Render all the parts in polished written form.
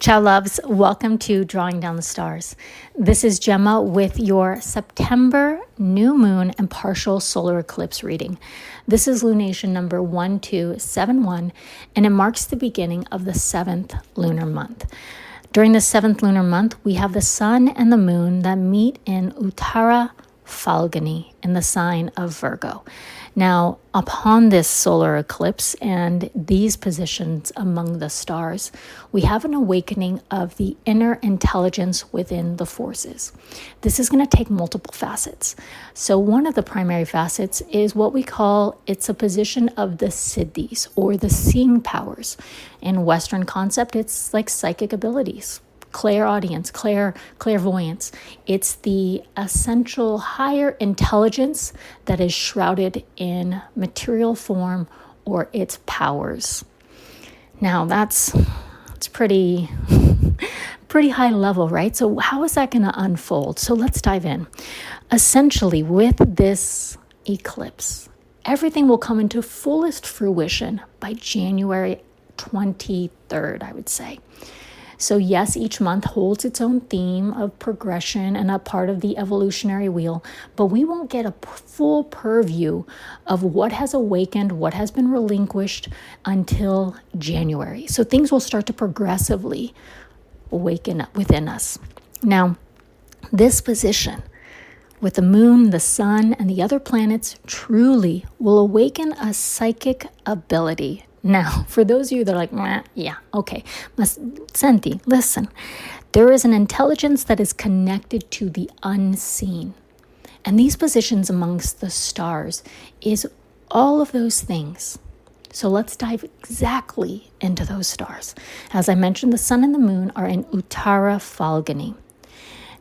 Ciao loves, welcome to Drawing Down the Stars. This is Gemma with your September new moon and partial solar eclipse reading. This is lunation number 1271 and it marks the beginning of the 7th lunar month. During the 7th lunar month, we have the sun and the moon that meet in Uttara Phalguni in the sign of Virgo. Now, upon this solar eclipse and these positions among the stars, we have an awakening of the inner intelligence within the forces. This is going to take multiple facets. So one of the primary facets is what we call, it's a position of the siddhis or the seeing powers. In Western concept, it's like psychic abilities. Clairaudience, clairvoyance. It's the essential higher intelligence that is shrouded in material form or its powers. Now it's pretty high level, right? So how is that going to unfold? So let's dive in. Essentially, with this eclipse, everything will come into fullest fruition by January 23rd, I would say. So yes, each month holds its own theme of progression and a part of the evolutionary wheel, but we won't get a full purview of what has awakened, what has been relinquished until January. So things will start to progressively awaken up within us. Now, this position with the moon, the sun, and the other planets truly will awaken a psychic ability. Now, for those of you that are like, yeah, okay, Senti, listen, there is an intelligence that is connected to the unseen. And these positions amongst the stars is all of those things. So let's dive exactly into those stars. As I mentioned, the sun and the moon are in Uttara Phalguni.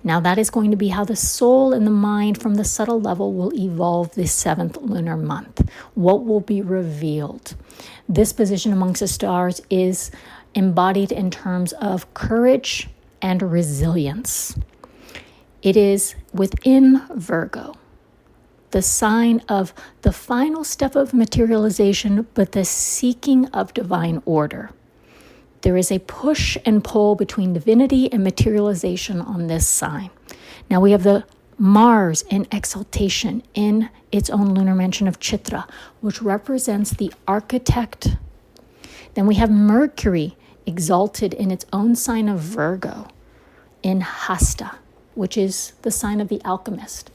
Now that is going to be how the soul and the mind from the subtle level will evolve this 7th lunar month. What will be revealed? This position amongst the stars is embodied in terms of courage and resilience. It is within Virgo, the sign of the final step of materialization, but the seeking of divine order. There is a push and pull between divinity and materialization on this sign. Now we have the Mars in exaltation in its own lunar mansion of Chitra, which represents the architect. Then we have Mercury exalted in its own sign of Virgo in Hasta, which is the sign of the alchemist,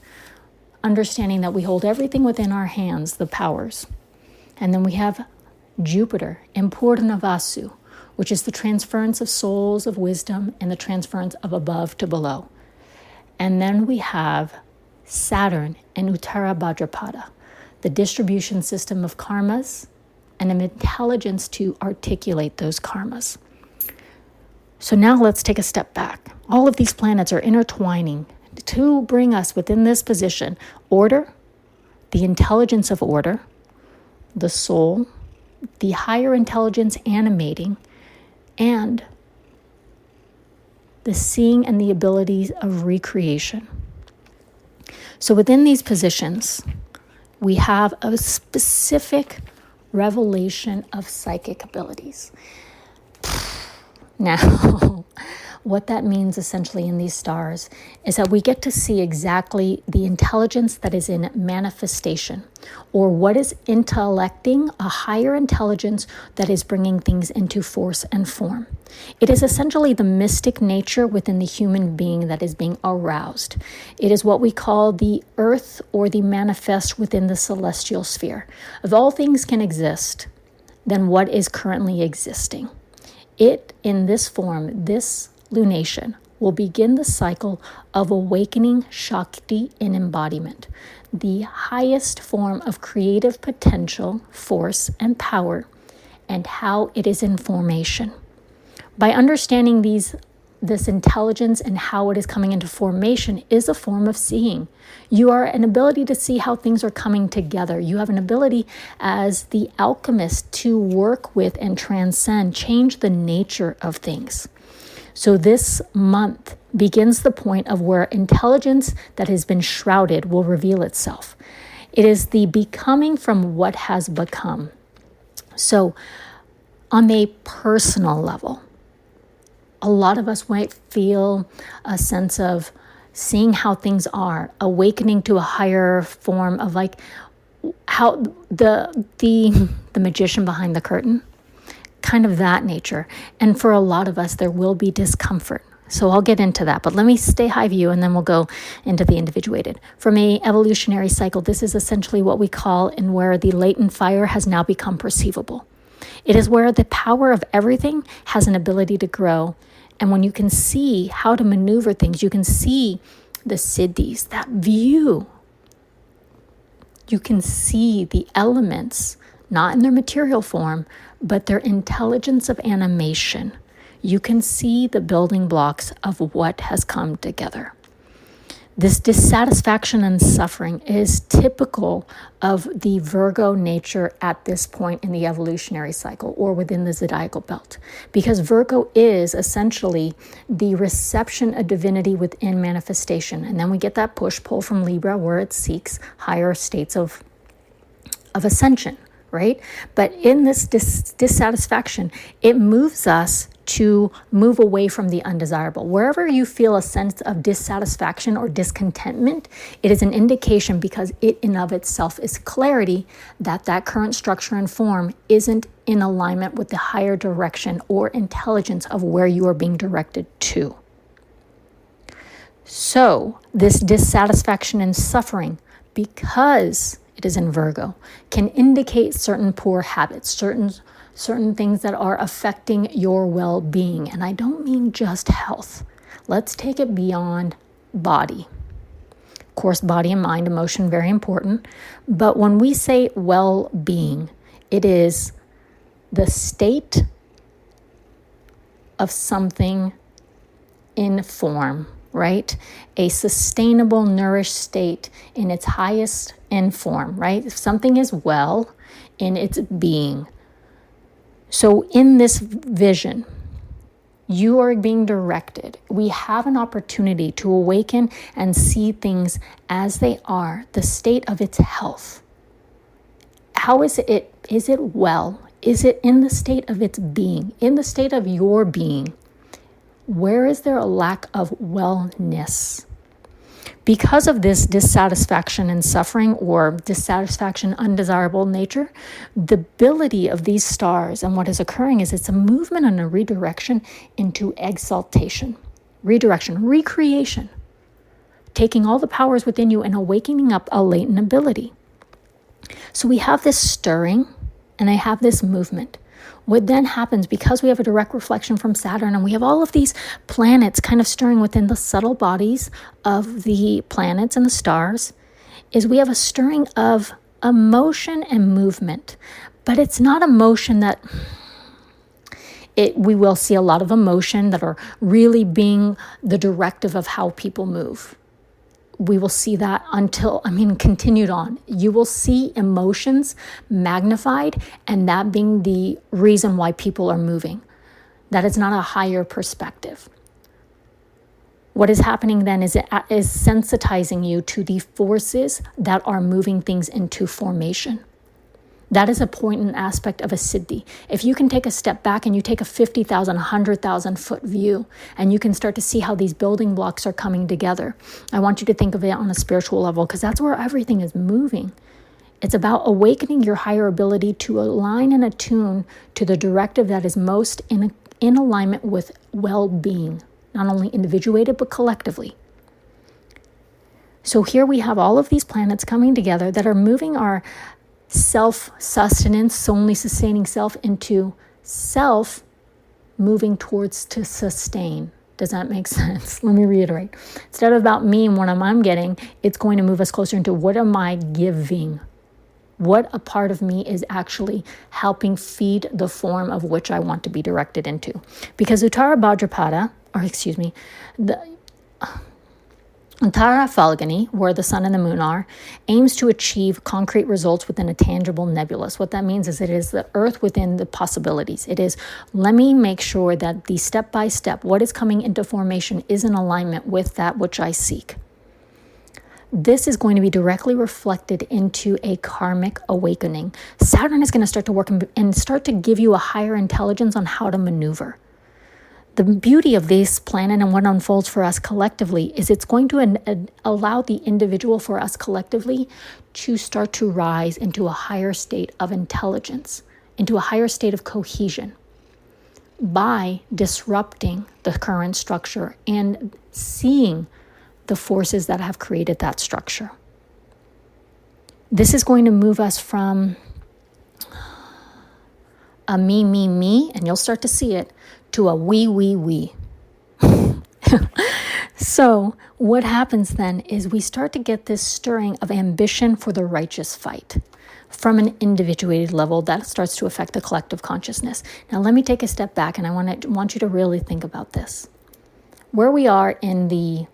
understanding that we hold everything within our hands, the powers. And then we have Jupiter in Purnavasu, which is the transference of souls of wisdom and the transference of above to below. And then we have Saturn in Uttara Bhadrapada, the distribution system of karmas and an intelligence to articulate those karmas. So now let's take a step back. All of these planets are intertwining to bring us within this position order, the intelligence of order, the soul, the higher intelligence animating, and the seeing and the abilities of recreation. So within these positions, we have a specific revelation of psychic abilities. Now, what that means essentially in these stars is that we get to see exactly the intelligence that is in manifestation, or what is intellecting a higher intelligence that is bringing things into force and form. It is essentially the mystic nature within the human being that is being aroused. It is what we call the earth or the manifest within the celestial sphere. If all things can exist, then what is currently existing? It, in this form, this lunation, will begin the cycle of awakening Shakti in embodiment, the highest form of creative potential, force, and power, and how it is in formation. By understanding this intelligence and how it is coming into formation is a form of seeing. You are an ability to see how things are coming together. You have an ability as the alchemist to work with and transcend, change the nature of things. So this month begins the point of where intelligence that has been shrouded will reveal itself. It is the becoming from what has become. So on a personal level, A lot of us might feel a sense of seeing how things are, awakening to a higher form of like how the magician behind the curtain, kind of that nature. And for a lot of us, there will be discomfort. So I'll get into that, but let me stay high view and then we'll go into the individuated. From a evolutionary cycle, this is essentially what we call and where the latent fire has now become perceivable. It is where the power of everything has an ability to grow. And when you can see how to maneuver things, you can see the siddhis, that view. You can see the elements, not in their material form, but their intelligence of animation. You can see the building blocks of what has come together. This dissatisfaction and suffering is typical of the Virgo nature at this point in the evolutionary cycle or within the zodiacal belt, because Virgo is essentially the reception of divinity within manifestation. And then we get that push-pull from Libra where it seeks higher states of ascension, right? But in this dissatisfaction, it moves us to move away from the undesirable. Wherever you feel a sense of dissatisfaction or discontentment, it is an indication, because it in of itself is clarity, that that current structure and form isn't in alignment with the higher direction or intelligence of where you are being directed to. So this dissatisfaction and suffering, because it is in Virgo, can indicate certain poor habits, certain things that are affecting your well-being. And I don't mean just health. Let's take it beyond body. Of course, body and mind, emotion, very important. But when we say well-being, it is the state of something in form, right? A sustainable, nourished state in its highest in form, right? If something is well in its being. So in this vision, you are being directed. We have an opportunity to awaken and see things as they are, the state of its health. How is it? Is it well? Is it in the state of its being, in the state of your being? Where is there a lack of wellness? Because of this dissatisfaction and suffering, or dissatisfaction, undesirable nature, the ability of these stars and what is occurring is it's a movement and a redirection into exaltation, redirection, recreation, taking all the powers within you and awakening up a latent ability. So we have this stirring and I have this movement. What then happens, because we have a direct reflection from Saturn and we have all of these planets kind of stirring within the subtle bodies of the planets and the stars, is we have a stirring of emotion and movement. But it's not emotion that we will see a lot of emotion that are really being the directive of how people move. We will see that continued on. You will see emotions magnified, and that being the reason why people are moving. That is not a higher perspective. What is happening then is it is sensitizing you to the forces that are moving things into formation. That is a point and aspect of a siddhi. If you can take a step back and you take a 50,000, 100,000 foot view, and you can start to see how these building blocks are coming together, I want you to think of it on a spiritual level, because that's where everything is moving. It's about awakening your higher ability to align and attune to the directive that is most in alignment with well-being, not only individuated, but collectively. So here we have all of these planets coming together that are moving our self-sustenance, only sustaining self, into self moving towards to sustain. Does that make sense? Let me reiterate. Instead of about me and what I'm getting, it's going to move us closer into what am I giving? What a part of me is actually helping feed the form of which I want to be directed into. Because Uttara Falguni, where the sun and the moon are, aims to achieve concrete results within a tangible nebulous. What that means is it is the earth within the possibilities. It is, let me make sure that the step-by-step, what is coming into formation is in alignment with that which I seek. This is going to be directly reflected into a karmic awakening. Saturn is going to start to work and start to give you a higher intelligence on how to maneuver. The beauty of this planet and what unfolds for us collectively is it's going to allow the individual for us collectively to start to rise into a higher state of intelligence, into a higher state of cohesion by disrupting the current structure and seeing the forces that have created that structure. This is going to move us from a me, and you'll start to see it, to a we. So what happens then is we start to get this stirring of ambition for the righteous fight from an individuated level that starts to affect the collective consciousness. Now let me take a step back, and I want you to really think about this. Where we are in the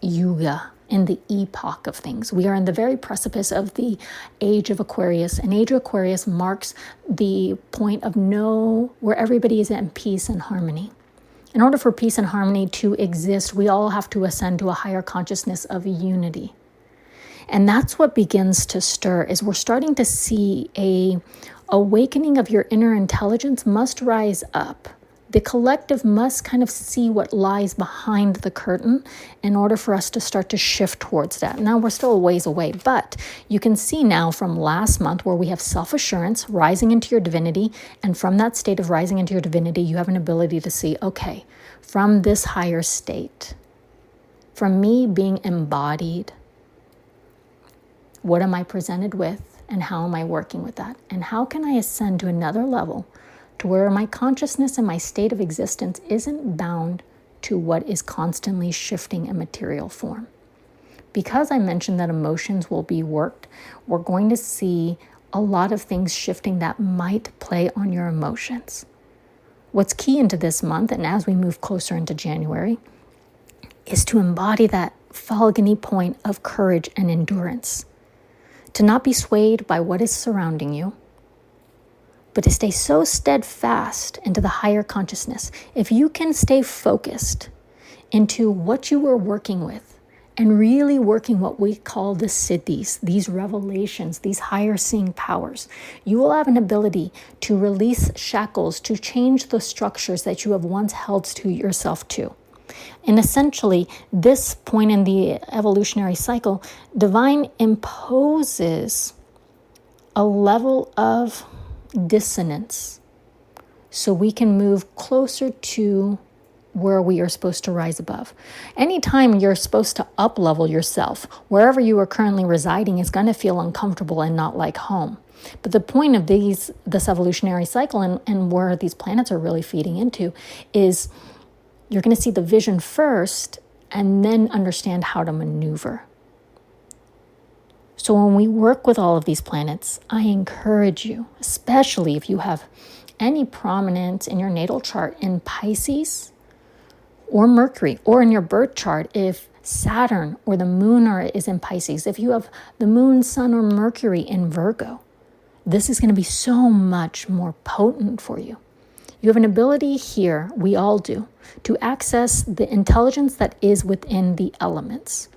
yuga, in the epoch of things. We are in the very precipice of the age of Aquarius. And age of Aquarius marks the point of where everybody is in peace and harmony. In order for peace and harmony to exist, we all have to ascend to a higher consciousness of unity. And that's what begins to stir, is we're starting to see a awakening of your inner intelligence must rise up. The collective must kind of see what lies behind the curtain in order for us to start to shift towards that. Now, we're still a ways away, but you can see now from last month where we have self-assurance, rising into your divinity, and from that state of rising into your divinity, you have an ability to see, okay, from this higher state, from me being embodied, what am I presented with, and how am I working with that? And how can I ascend to another level to where my consciousness and my state of existence isn't bound to what is constantly shifting in material form? Because I mentioned that emotions will be worked, we're going to see a lot of things shifting that might play on your emotions. What's key into this month, and as we move closer into January, is to embody that Phalguni point of courage and endurance. To not be swayed by what is surrounding you, but to stay so steadfast into the higher consciousness. If you can stay focused into what you were working with and really working what we call the siddhis, these revelations, these higher seeing powers, you will have an ability to release shackles, to change the structures that you have once held to yourself to. And essentially, this point in the evolutionary cycle, divine imposes a level of dissonance so we can move closer to where we are supposed to rise above. Anytime you're supposed to up-level yourself, wherever you are currently residing is going to feel uncomfortable and not like home. But the point of this evolutionary cycle and where these planets are really feeding into is you're going to see the vision first and then understand how to maneuver. So when we work with all of these planets, I encourage you, especially if you have any prominence in your natal chart in Pisces or Mercury, or in your birth chart if Saturn or the moon is in Pisces, if you have the moon, sun, or Mercury in Virgo, this is going to be so much more potent for you. You have an ability here, we all do, to access the intelligence that is within the elements.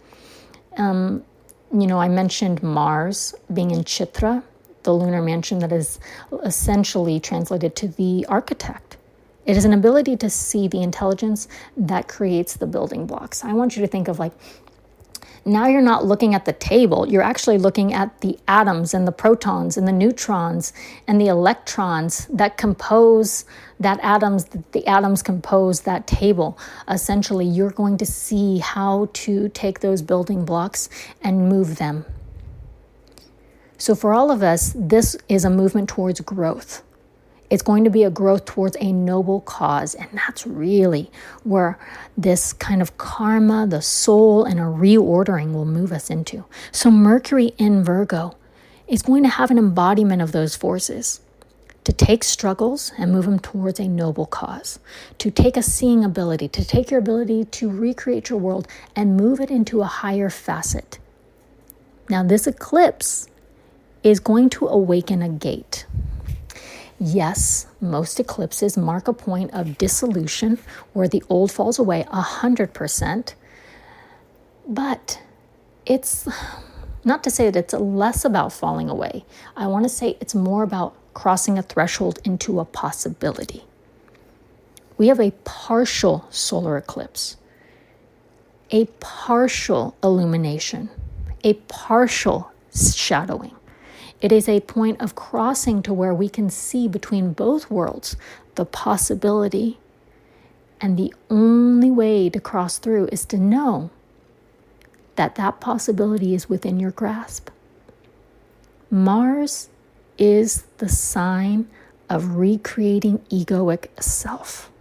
I mentioned Mars being in Chitra, the lunar mansion that is essentially translated to the architect. It is an ability to see the intelligence that creates the building blocks. I want you to think of now you're not looking at the table, you're actually looking at the atoms and the protons and the neutrons and the electrons that compose the atoms compose that table. Essentially, you're going to see how to take those building blocks and move them. So for all of us, this is a movement towards growth. It's going to be a growth towards a noble cause. And that's really where this kind of karma, the soul, and a reordering will move us into. So Mercury in Virgo is going to have an embodiment of those forces. To take struggles and move them towards a noble cause. To take a seeing ability, to take your ability to recreate your world and move it into a higher facet. Now this eclipse is going to awaken a gate. Yes, most eclipses mark a point of dissolution where the old falls away 100%. But it's not to say that it's less about falling away. I want to say it's more about crossing a threshold into a possibility. We have a partial solar eclipse, a partial illumination, a partial shadowing. It is a point of crossing to where we can see between both worlds the possibility. And the only way to cross through is to know that that possibility is within your grasp. Mars is the sign of recreating egoic self.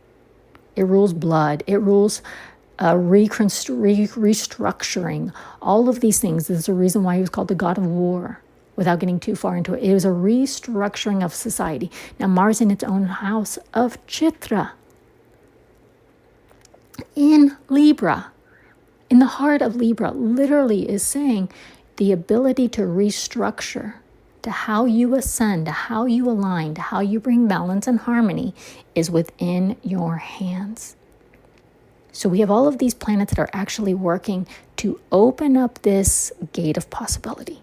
It rules blood. It rules restructuring. All of these things. There's a reason why he was called the god of war. Without getting too far into it, it was a restructuring of society. Now, Mars in its own house of Chitra, in Libra, in the heart of Libra, literally is saying the ability to restructure, to how you ascend, to how you align, to how you bring balance and harmony is within your hands. So we have all of these planets that are actually working to open up this gate of possibility.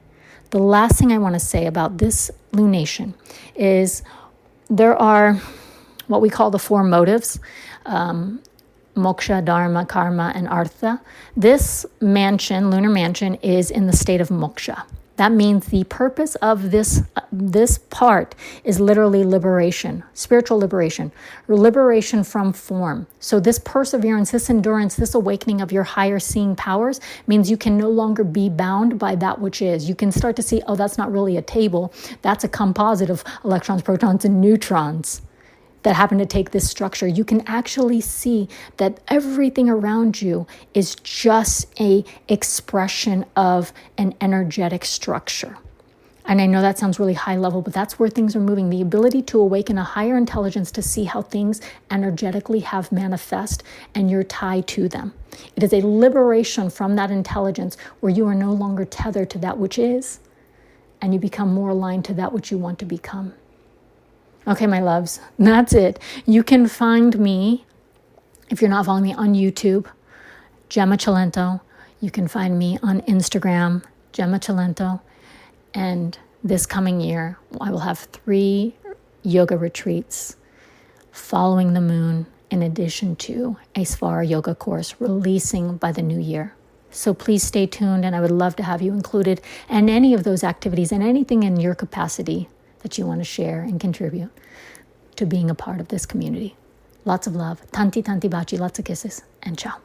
The last thing I want to say about this lunation is there are what we call the four motives, moksha, dharma, karma, and artha. This mansion, lunar mansion, is in the state of moksha. That means the purpose of this part is literally liberation, spiritual liberation from form. So this perseverance, this endurance, this awakening of your higher seeing powers means you can no longer be bound by that which is. You can start to see, oh, that's not really a table. That's a composite of electrons, protons, and neutrons that happen to take this structure. You can actually see that everything around you is just a expression of an energetic structure. And I know that sounds really high level, but that's where things are moving. The ability to awaken a higher intelligence to see how things energetically have manifest and you're tied to them. It is a liberation from that intelligence where you are no longer tethered to that which is, and you become more aligned to that which you want to become. Okay, my loves, that's it. You can find me, if you're not following me on YouTube, Gemma Cilento. You can find me on Instagram, Gemma Cilento. And this coming year, I will have 3 yoga retreats following the moon, in addition to a Svara yoga course releasing by the new year. So please stay tuned, and I would love to have you included in any of those activities and anything in your capacity that you want to share and contribute to being a part of this community. Lots of love. Tanti tanti baci, lots of kisses, and ciao.